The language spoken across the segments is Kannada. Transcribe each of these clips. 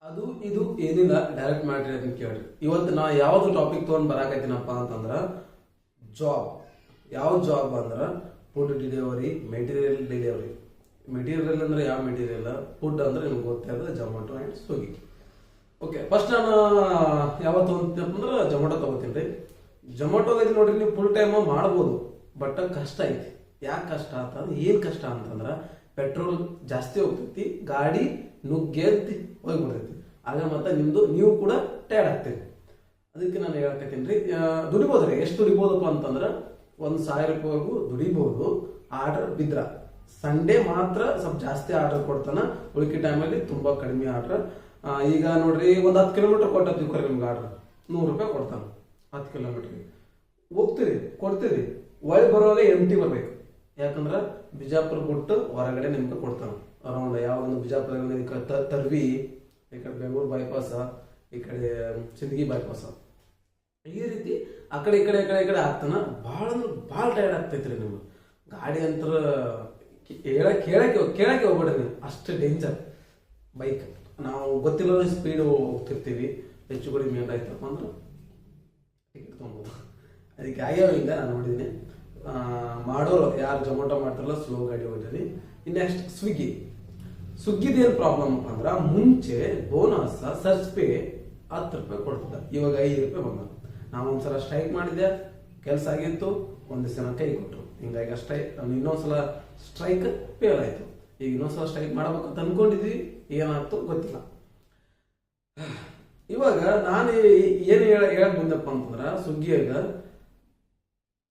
ಅದು ಇದು ಏನಿಲ್ಲ, ಡೈರೆಕ್ಟ್ ಮಾಡ್ರಿ ಅದನ್ನ ಕೇಳ್ರಿ. ಇವತ್ತು ನಾ ಯಾವ್ದು ಟಾಪಿಕ್ ತೊಗೊಂಡ್ ಬರಾಕತ್ತೀನಪ್ಪ ಅಂತಂದ್ರ ಜಾಬ್. ಯಾವ ಜಾಬ್ ಅಂದ್ರ food delivery, material delivery. Material ಅಂದ್ರೆ ಯಾವ ಮೆಟೀರಿಯಲ್? ಫುಡ್ ಅಂದ್ರೆ ನಿಮ್ಗೆ ಗೊತ್ತೇ ಅದ Zomato and Swiggy. Okay, first ನಾನು ಯಾವತ್ತು ಅಂತಂದ್ರೆ ಜೊಮ್ಯಾಟೊ ತಗೋತೀನಿ ರೀ. ಜೊಮ್ಯಾಟೊದಲ್ಲಿ ನೋಡ್ರಿ ನೀವು ಫುಲ್ ಟೈಮ್ ಮಾಡ್ಬೋದು, ಬಟ್ ಕಷ್ಟ ಐತಿ. ಯಾಕೆ ಕಷ್ಟ ಅಂತಂದ್ರೆ ಏನ್ ಕಷ್ಟ ಅಂತಂದ್ರ ಪೆಟ್ರೋಲ್ ಜಾಸ್ತಿ ಹೋಗ್ತೈತಿ, ಗಾಡಿ ನುಗ್ಗೆದ್ದಿ ಹೋಗ್ಬಿಡ್ತೈತಿ. ಆಗ ಮತ್ತೆ ನಿಮ್ದು ನೀವು ಕೂಡ ಟೈರ್ಡ್ ಆಗ್ತೀರಿ. ಅದಕ್ಕೆ ನಾನು ಹೇಳಕತ್ತೀನಿ ರೀ, ದುಡಿಬೋದ್ರಿ. ಎಷ್ಟು ದುಡಿಬೋದಪ್ಪ ಅಂತಂದ್ರೆ 1,000 ರೂಪಾಯಿಗೂ ದುಡಿಬಹುದು. ಆರ್ಡರ್ ಬಿದ್ರ ಸಂಡೇ ಮಾತ್ರ ಸ್ವಲ್ಪ ಜಾಸ್ತಿ ಆರ್ಡರ್ ಕೊಡ್ತಾನ, ಉಳಿಕೆ ಟೈಮಲ್ಲಿ ತುಂಬಾ ಕಡಿಮೆ ಆರ್ಡರ್. ಈಗ ನೋಡ್ರಿ, ಒಂದು 10 ಕಿಲೋಮೀಟರ್ ಕೊಟ್ಟಿರ್ತೀವಿ ನಿಮ್ಗೆ ಆರ್ಡರ್, 100 ರೂಪಾಯಿ ಕೊಡ್ತಾನ. 10 ಕಿಲೋಮೀಟರ್ಗೆ ಹೋಗ್ತೀರಿ, ಕೊಡ್ತೀರಿ, ಒಳಗೆ ಬರುವಾಗ ಎಂಟಿ ಬರ್ಬೇಕು. ಯಾಕಂದ್ರೆ ಬಿಜಾಪುರ ಬಿಟ್ಟು ಹೊರಗಡೆ ನಿಮ್ಗೆ ಕೊಡ್ತಾನ. ಅರೌಂಡ್ ಯಾವ್ದೊಂದು ಬಿಜಾಪುರ ತರ್ವಿ, ಈ ಕಡೆ ಬೆಂಗಳೂರು ಬೈಪಾಸ, ಈ ಕಡೆ ಸಿಂದಗಿ ಬೈಪಾಸ, ಈ ರೀತಿ ಆ ಕಡೆ ಈ ಕಡೆ ಈ ಕಡೆ ಆಗ್ತಾನ. ಭಾಳ ಅಂದ್ರೆ ಭಾಳ ಟೈರ್ಡ್ ಆಗ್ತೈತ್ರಿ ನಿಮ್ಗೆ. ಗಾಡಿ ಅಂತ ಕೇಳಕ್ಕೆ ಹೋಗ್ಬೇಡ್ರಿ ನೀವು, ಅಷ್ಟು ಡೇಂಜರ್ ಬೈಕ್. ನಾವು ಗೊತ್ತಿಲ್ಲ ಸ್ಪೀಡ್ ಹೋಗ್ತಿರ್ತೀವಿ, ಹೆಚ್ಚು ಕಡಿಮೆ ಏನಾಯ್ತಪ್ಪ ಅಂದ್ರೆ ಟಿಕೆಟ್ ತೊಗೊಬೋದು. ಅದಕ್ಕೆ ಆಗ್ಯಾವ ಹಿಂಗ ನಾನು ನೋಡಿದ್ದೀನಿ. ಮಾಡೋರು ಯಾರು ಜೊಮ್ಯಾಟೊ ಮಾಡ್ತಾರಲ್ಲ ಸ್ಲೋ ಗಾಡಿ ಹೋಗ್ತೀರಿ. ನೆಕ್ಸ್ಟ್ ಸ್ವಿಗ್ಗಿ. ಸ್ವಿಗ್ಗಿದ ಏನ್ ಪ್ರಾಬ್ಲಮ್ ಅಪ್ಪ ಅಂದ್ರ, ಮುಂಚೆ ಬೋನಸ್ ಸರ್ಚ್ ಪೇ 10 ರೂಪಾಯಿ ಕೊಡ್ತಿದ್ದ, ಇವಾಗ 5 ರೂಪಾಯಿ ಬಂದ. ನಾವು ಒಂದ್ಸಲ ಸ್ಟ್ರೈಕ್ ಮಾಡಿದೆ, ಕೆಲಸ ಆಗಿತ್ತು, ಒಂದ್ ದಿವಸ ಕೈ ಕೊಟ್ಟರು. ಹಿಂಗಾಗಿ ಇನ್ನೊಂದ್ಸಲ ಸ್ಟ್ರೈಕ್ ಫೇಲ್ ಆಯ್ತು. ಈಗ ಇನ್ನೊಂದ್ಸಲ ಸ್ಟ್ರೈಕ್ ಮಾಡ್ಬೇಕಂತ ಅನ್ಕೊಂಡಿದ್ವಿ, ಏನಾಯ್ತು ಗೊತ್ತಿಲ್ಲ. ಇವಾಗ ನಾನು ಏನ್ ಹೇಳಕ್ ಬಂದಪ್ಪ ಅಂತಂದ್ರ, ಸ್ವಿಗ್ಗಿಯಾಗ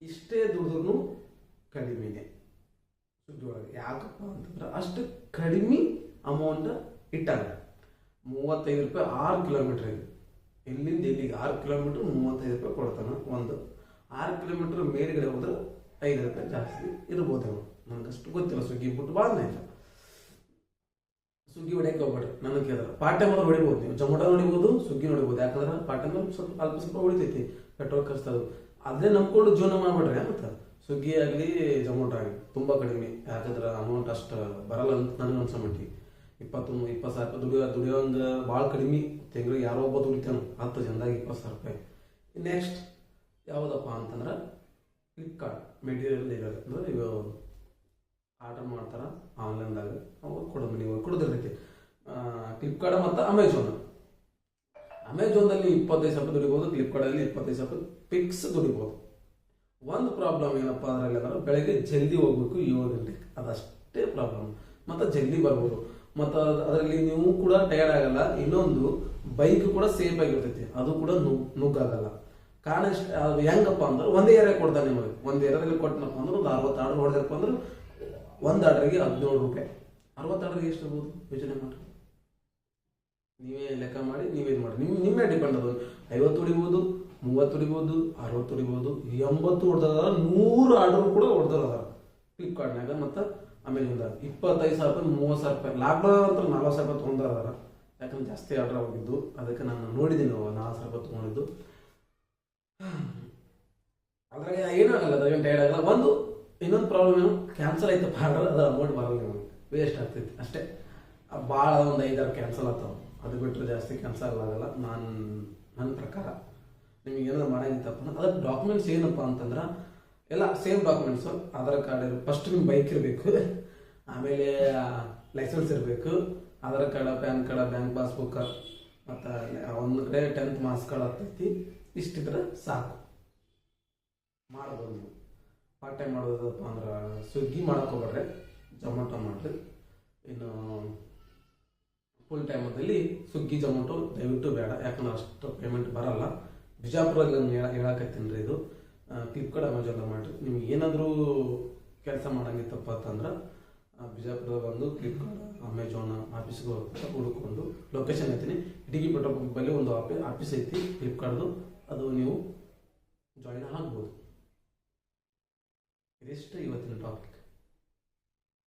ಇಷ್ಟೇ ದುಡಿದ್ರು ಕಡಿಮೆನೆ ಸ್ವಿಗ್ಗಿ ಒಳಗೆ. ಯಾಕಪ್ಪ ಅಂತಂದ್ರೆ ಅಷ್ಟು ಕಡಿಮೆ ಅಮೌಂಟ್ ಇಟ್ಟಾಗ 35 ರೂಪಾಯಿ 6 ಕಿಲೋಮೀಟರ್ ಇದೆ. ಇಲ್ಲಿಂದ ಇಲ್ಲಿಗೆ 6 ಕಿಲೋಮೀಟರ್ 35 ರೂಪಾಯಿ ಕೊಡ್ತಾನ. ಒಂದು 6 ಕಿಲೋಮೀಟರ್ ಮೇಲ್ಗಡೆ ಹೋದ್ರೆ 5 ರೂಪಾಯಿ ಜಾಸ್ತಿ ಇರ್ಬೋದೇನೋ, ನನಗಷ್ಟು ಗೊತ್ತಿಲ್ಲ. ಸ್ವಿಗ್ಗಿ ಬಿಟ್ಟು ಭಾಳ ಇಲ್ಲ. ಸ್ವಿಗ್ಗಿ ಹೊಡ್ಯಕ್ಕೆ ಹೋಗ್ಬೇಡ್ರಿ. ನನಗೆ ಕೇಳಿದ್ರೆ ಪಾರ್ಟ್ ಟೈಮ್ ಆದ್ರೆ ಹೊಡಿಬೋದು, ನೀವು ಜೊಮ್ಯಾಟೊ ನೋಡಿಬೋದು, ಸ್ವಿಗ್ಗಿ ನೋಡಿಬೋದು. ಯಾಕಂದ್ರೆ ಪಾರ್ಟ್ ಟೈಮ್ ಸ್ವಲ್ಪ ಅಲ್ಪ ಸ್ವಲ್ಪ ಹೊಡಿತೈತಿ, ಪೆಟ್ರೋಲ್ ಖರ್ಚು. ಅದೇ ನಂಬ್ಕೊಂಡು ಜೀವನ ಮಾಡ್ಬೇಡ್ರಿ. ಅಂತ ಸ್ವಿಗ್ಗಿ ಆಗಲಿ ಜೊಮ್ಯಾಟೊ ಆಗಲಿ ತುಂಬಾ ಕಡಿಮೆ. ಯಾಕಂದ್ರೆ ಅಮೌಂಟ್ ಅಷ್ಟು ಬರಲ್ಲ ಅಂತ ನನಗೆ ಅನ್ಸೋ ಮಟ್ಟಿಗೆ. 20-20 ಸಾವಿರ ರೂಪಾಯಿ ದುಡಿಯೋಂಗ ಭಾಳ ಕಡಿಮೆ. ತಿಂಗಳಿಗೆ ಯಾರೋ ಒಬ್ಬ ದುಡಿತಾನ 10 ಜನದಾಗ 20 ಸಾವಿರ ರೂಪಾಯಿ. ನೆಕ್ಸ್ಟ್ ಯಾವುದಪ್ಪ ಅಂತಂದ್ರೆ ಫ್ಲಿಪ್ಕಾರ್ಟ್ ಮೆಟೀರಿಯಲ್ ಡೆಲಿವರಿ. ಅಂದ್ರೆ ನೀವು ಆರ್ಡರ್ ಮಾಡ್ತಾರ ಆನ್ಲೈನ್ದಾಗ, ಅವ್ರು ಕೊಡೋದು, ನೀವು ಕೊಡೋದಿರ್ತೈತಿ. ಫ್ಲಿಪ್ಕಾರ್ಟ್ ಮತ್ತು ಅಮೆಝಾನ್ದಲ್ಲಿ 25 ಸಾವಿರ ದುಡಿಬೋದು, ಫ್ಲಿಪ್ಕಾರ್ಟಲ್ಲಿ 25 ಸಾವಿರ ಫಿಕ್ಸ್ ದುಡಿಬೋದು. ಒಂದು ಪ್ರಾಬ್ಲಮ್ ಏನಪ್ಪ ಅದರಲ್ಲಿ ಅಂದ್ರೆ ಬೆಳಗ್ಗೆ ಜಲ್ದಿ ಹೋಗ್ಬೇಕು 7 ಗಂಟೆಗೆ, ಅದಷ್ಟೇ ಪ್ರಾಬ್ಲಮ್. ಮತ್ತು ಜಲ್ದಿ ಬರ್ಬೋದು, ಮತ್ತು ಅದರಲ್ಲಿ ನೀವು ಕೂಡ ಟಯರ್ಡ್ ಆಗಲ್ಲ. ಇನ್ನೊಂದು ಬೈಕ್ ಕೂಡ ಸೇಫ್ ಆಗಿರ್ತೈತಿ, ಅದು ಕೂಡ ನುಗ್ಗಾಗಲ್ಲ. ಕಾರಣ ಅದು ಹೆಂಗಪ್ಪ ಅಂದ್ರೆ ಒಂದೇ ಏರಿಯಾ ಕೊಡ್ತಾನೆ ನಿಮಗೆ. ಒಂದು ಏರಿಯಾದಲ್ಲಿ ಕೊಟ್ಟನಪ್ಪ ಅಂದ್ರೆ ಒಂದು 60 ಆರ್ಡರ್ ಹೊಡೆದಪ್ಪ ಅಂದ್ರೆ ಒಂದು ಆರ್ಡರ್ಗೆ 17 ರೂಪಾಯಿ. 60 ಆರ್ಡರ್ಗೆ ಎಷ್ಟು ಇರ್ಬೋದು ಯೋಚನೆ ಮಾಡಿ, ನೀವೇ ಲೆಕ್ಕ ಮಾಡಿ, ನೀವೇನು ಮಾಡಿ, ನಿಮ್ಮೇ ಡಿಪೆಂಡ್. ಅದು 50 ಹೊಡಿಬೋದು, 30 ಹೊಡಿಬೋದು, 60 ಹೊಡಿಬೋದು, 80 ಹೊಡೆದಾರ, 100 ಆರ್ಡರ್ ಕೂಡ ಹೊಡೆದಾರ ಫ್ಲಿಪ್ಕಾರ್ಟ್ನಾಗ ಮತ್ತು ಅಮೆಝಾನ್ದಾಗ. 25 ಸಾವಿರ ರೂಪಾಯಿ 30 ಸಾವಿರ ರೂಪಾಯಿ ಲಾಕ್ಡೌನ್ ಅಂತ 40 ಸಾವಿರ ರೂಪಾಯಿ ತೊಗೊಂಡಾರ. ಯಾಕಂದ್ರೆ ಜಾಸ್ತಿ ಆರ್ಡರ್ ಹೋಗಿದ್ದು, ಅದಕ್ಕೆ ನಾನು ನೋಡಿದ್ದೀನಿ 40 ಸಾವಿರ ರೂಪಾಯಿ ತೊಗೊಂಡಿದ್ದು. ಅದ್ರಾಗ ಏನಾಗಲ್ಲ, ಅದ್ರಾಗ ಟೈರ್ಡ್ ಆಗಲ್ಲ. ಇನ್ನೊಂದು ಪ್ರಾಬ್ಲಮ್ ಏನು, ಕ್ಯಾನ್ಸಲ್ ಆಯ್ತಪ್ಪ ಆರ್ಡರ್, ಅದ್ರ ಅಮೌಂಟ್ ಬರಲ್ಲ, ನಿಮಗೆ ವೇಸ್ಟ್ ಆಗ್ತೈತಿ ಅಷ್ಟೇ. ಭಾಳ ಒಂದು 5-6 ಕ್ಯಾನ್ಸಲ್ ಆಗ್ತಾವೆ, ಅದು ಬಿಟ್ಟರೆ ಜಾಸ್ತಿ ಕ್ಯಾನ್ಸಲ್ ಆಗಲ್ಲ ನನ್ನ ಪ್ರಕಾರ. ನಿಮಗೆ ಏನಾದ್ರು ಮಾಡಂಗಿತ್ತಪ್ಪ ಅದಕ್ಕೆ ಡಾಕ್ಯುಮೆಂಟ್ಸ್ ಏನಪ್ಪ ಅಂತಂದ್ರೆ ಎಲ್ಲ same documents. Aadhaar card first ನಿಮ್ಮ ಬೈಕ್ ಇರಬೇಕು, ಆಮೇಲೆ ಲೈಸೆನ್ಸ್ ಇರಬೇಕು, Aadhaar card, PAN card, bank passbook, ಮತ್ತು ಒಂದು ಕಡೆ 10th ಮಾರ್ಕ್ಸ್ ಕಾರ್ಡ್ ಆಗ್ತೈತಿ. ಇಷ್ಟಿದ್ರೆ ಸಾಕು, ಮಾಡ್ಬೋದು ನೀವು. ಪಾರ್ಟ್ ಟೈಮ್ ಮಾಡೋದಪ್ಪ ಅಂದ್ರೆ ಸ್ವಿಗ್ಗಿ ಮಾಡಕ್ಕೆ ಹೋಗ್ಬೇಡ್ರಿ, ಜೊಮ್ಯಾಟೊ ಮಾಡಿರಿ. ಇನ್ನು ಫುಲ್ ಟೈಮಲ್ಲಿ ಸ್ವಿಗ್ಗಿ ಜೊಮ್ಯಾಟೊ ದಯವಿಟ್ಟು ಬೇಡ, ಯಾಕಂದ್ರೆ ಅಷ್ಟು ಪೇಮೆಂಟ್ ಬರಲ್ಲ. ಬಿಜಾಪುರದಲ್ಲಿ ನಾನು ಹೇಳಕತ್ತೀನಿ ರೀ. ಇದು ಫ್ಲಿಪ್ಕಾರ್ಟ್ ಅಮೆಝಾನ್ ಮಾಡಿರಿ. ನಿಮ್ಗೆ ಏನಾದರೂ ಕೆಲಸ ಮಾಡಂಗಿತ್ತಪ್ಪ ಅಂತಂದ್ರೆ ಬಿಜಾಪುರದಾಗ ಬಂದು ಫ್ಲಿಪ್ಕಾರ್ಟ್ ಅಮೆಝಾನ್ ಆಫೀಸ್ಗೆ ಹುಡುಕೊಂಡು ಲೊಕೇಶನ್ ಐತೀನಿ. ಇಟಗಿ ಪೆಟ್ರೋಲ್ ಪಂಪ್ ಬಳಿ ಒಂದು ಆಫೀಸ್ ಐತಿ ಫ್ಲಿಪ್ಕಾರ್ಟ್ದು, ಅದು ನೀವು ಜಾಯಿನ್ ಆಗ್ಬೋದು. ಇದಿಷ್ಟು ಇವತ್ತಿನ ಟಾಪಿಕ್.